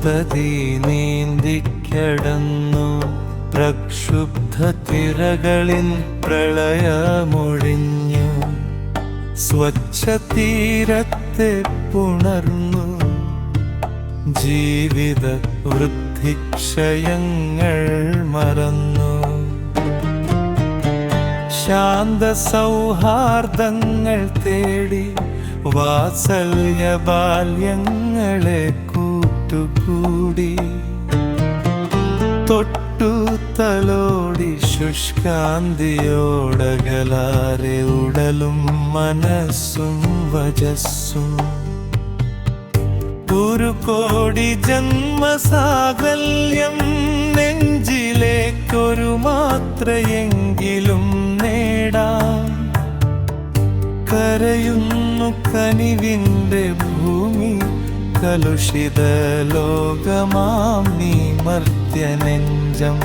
സപ്തതി നീന്തിക്കടന്നു പ്രക്ഷുബ്ധ തിരകളിൻ പ്രളയമൊഴിഞ്ഞു സ്വച്ഛ തീരത്തെ പുണർന്നു ജീവിത വൃദ്ധിക്ഷയങ്ങൾ മറന്നു ശാന്ത സൗഹാർദ്ദങ്ങൾ തേടി വാത്സല്യ ബാല്യങ്ങളെ കൂട്ടുകൂടി തൊട്ടു തലോടി ശുഷ്കാന്തിയോടകലാരെ ഉടലും മനസ്സും വജസ്സും ഒരു കോടി ജന്മസാകല്യം നെഞ്ചിലേക്കൊരു മാത്രയെങ്കിലും നേടാം കരയുന്നു കനിവിൻ്റെ ഭൂമി കലുഷിത ലോകമാം നീ മർത്യനെഞ്ചം